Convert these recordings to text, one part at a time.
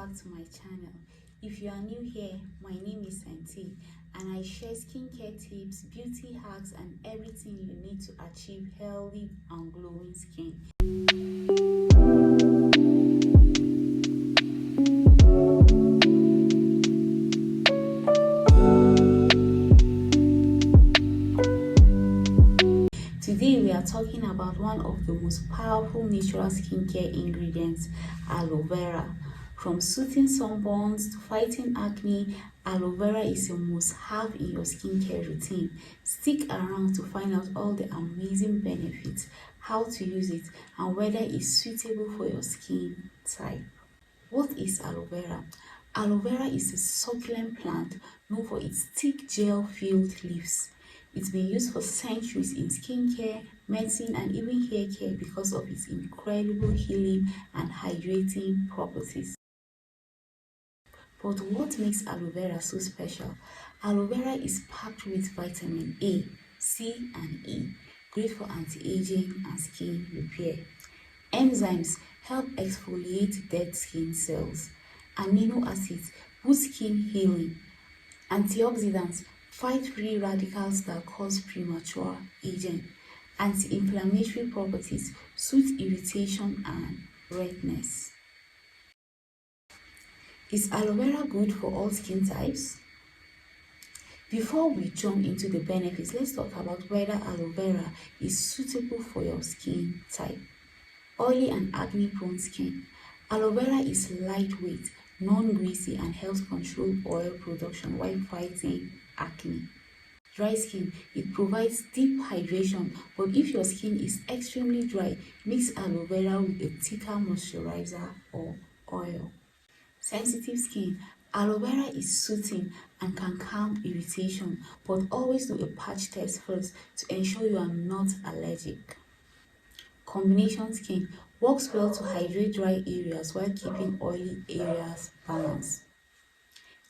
back to my channel. If you are new here, my name is Santi and I share skincare tips, beauty hacks and everything you need to achieve healthy and glowing skin. Today we are talking about one of the most powerful natural skincare ingredients, aloe vera. From soothing sunburns to fighting acne, aloe vera is a must-have in your skincare routine. Stick around to find out all the amazing benefits, how to use it, and whether it's suitable for your skin type. What is aloe vera? Aloe vera is a succulent plant known for its thick gel-filled leaves. It's been used for centuries in skincare, medicine, and even hair care because of its incredible healing and hydrating properties. But what makes aloe vera so special? Aloe vera is packed with vitamin A, C, and E, great for anti-aging and skin repair. Enzymes help exfoliate dead skin cells. Amino acids boost skin healing. Antioxidants fight free radicals that cause premature aging. Anti-inflammatory properties soothe irritation and redness. Is aloe vera good for all skin types? Before we jump into the benefits, let's talk about whether aloe vera is suitable for your skin type. Oily and acne-prone skin. Aloe vera is lightweight, non-greasy, and helps control oil production while fighting acne. Dry skin. It provides deep hydration, but if your skin is extremely dry, mix aloe vera with a thicker moisturizer or oil. Sensitive skin. Aloe vera is soothing and can calm irritation, but always do a patch test first to ensure you are not allergic. Combination skin works well to hydrate dry areas while keeping oily areas balanced.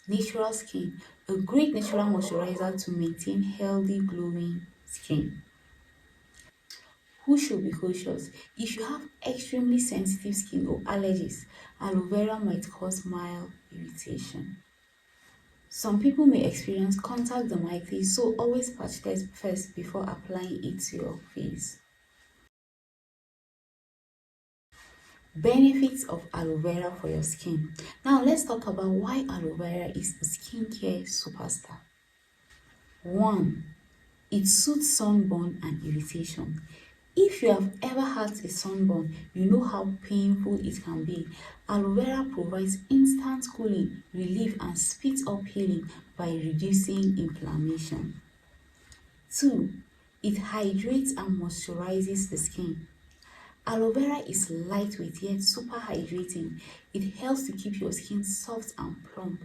Natural skin, a great natural moisturizer to maintain healthy glowing skin. Who should be cautious? If you have extremely sensitive skin or allergies, aloe vera might cause mild irritation. Some people may experience contact dermatitis, so always patch test first before applying it to your face. Benefits of aloe vera for your skin. Now let's talk about why aloe vera is a skincare superstar. 1. It soothes sunburn and irritation. If you have ever had a sunburn, you know how painful it can be. Aloe vera provides instant cooling, relief, and speeds up healing by reducing inflammation. 2. It hydrates and moisturizes the skin. Aloe vera is lightweight yet super hydrating. It helps to keep your skin soft and plump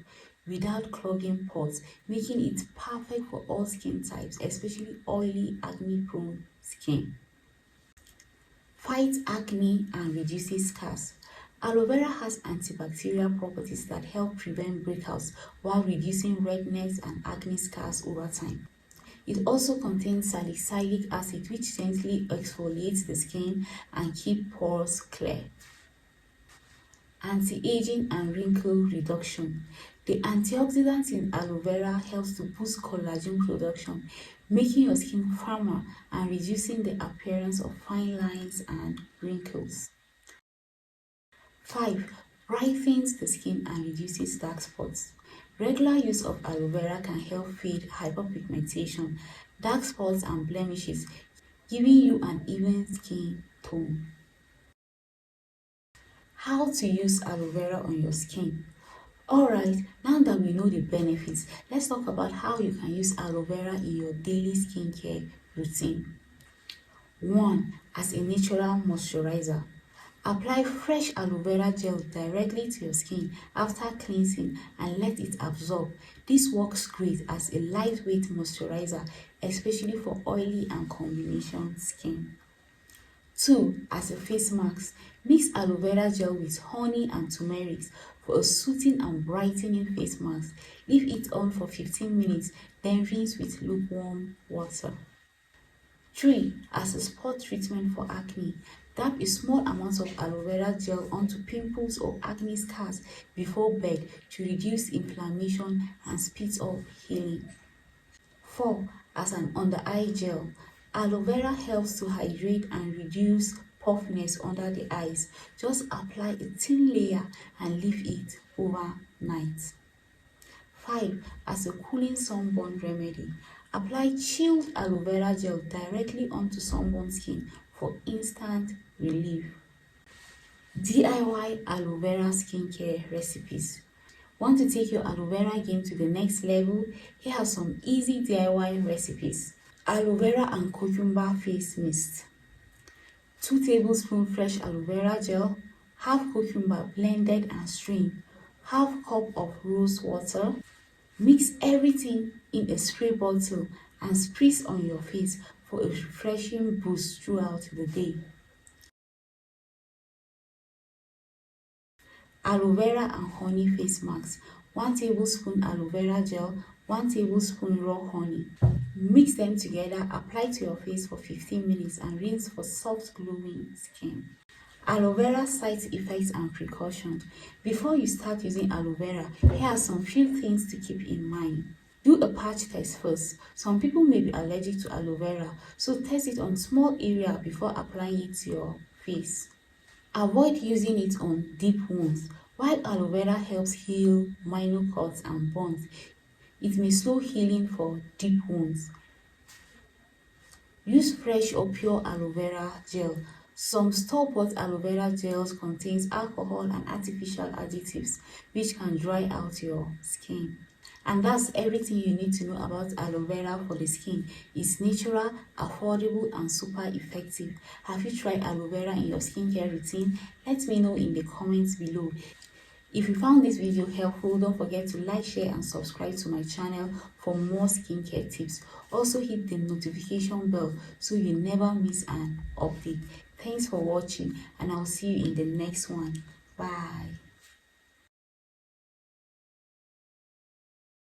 without clogging pores, making it perfect for all skin types, especially oily, acne-prone skin. Fights acne and reduces scars. Aloe vera has antibacterial properties that help prevent breakouts while reducing redness and acne scars over time. It also contains salicylic acid, which gently exfoliates the skin and keeps pores clear. Anti-aging and wrinkle reduction. The antioxidants in aloe vera helps to boost collagen production, making your skin firmer and reducing the appearance of fine lines and wrinkles. 5. Brightens the skin and reduces dark spots. Regular use of aloe vera can help fade hyperpigmentation, dark spots, and blemishes, giving you an even skin tone. How to use aloe vera on your skin. Alright, now that we know the benefits, let's talk about how you can use aloe vera in your daily skincare routine. 1. As a natural moisturizer. Apply fresh aloe vera gel directly to your skin after cleansing and let it absorb. This works great as a lightweight moisturizer, especially for oily and combination skin. 2. As a face mask. Mix aloe vera gel with honey and turmeric for a soothing and brightening face mask. Leave it on for 15 minutes, then rinse with lukewarm water. 3. As a spot treatment for acne. Dab a small amount of aloe vera gel onto pimples or acne scars before bed to reduce inflammation and speed up healing. 4. As an under eye gel, aloe vera helps to hydrate and reduce puffiness under the eyes. Just apply a thin layer and leave it overnight. 5. As a cooling sunburn remedy, apply chilled aloe vera gel directly onto sunburned skin for instant relief. DIY aloe vera skincare recipes. Want to take your aloe vera game to the next level? Here are some easy DIY recipes. Aloe vera and cucumber face mist. 2 tablespoons fresh aloe vera gel, half cucumber blended and strained, half cup of rose water. Mix everything in a spray bottle and spritz on your face for a refreshing boost throughout the day. Aloe vera and honey face mask. 1 tablespoon aloe vera gel, 1 tablespoon raw honey. Mix them together, apply to your face for 15 minutes and rinse for soft glowing skin. Aloe vera side effects and precautions. Before you start using aloe vera, here are some few things to keep in mind. Do a patch test first. Some people may be allergic to aloe vera, so test it on small area before applying it to your face. Avoid using it on deep wounds. While aloe vera helps heal minor cuts and burns, it may slow healing for deep wounds. Use fresh or pure aloe vera gel. Some store-bought aloe vera gels contains alcohol and artificial additives which can dry out your skin. And that's everything you need to know about aloe vera for the skin. It's natural, affordable and super effective. Have you tried aloe vera in your skincare routine? Let me know in the comments below. If you found this video helpful, don't forget to like, share and subscribe to my channel for more skincare tips. Also hit the notification bell so you never miss an update. Thanks for watching and I'll see you in the next one. Bye.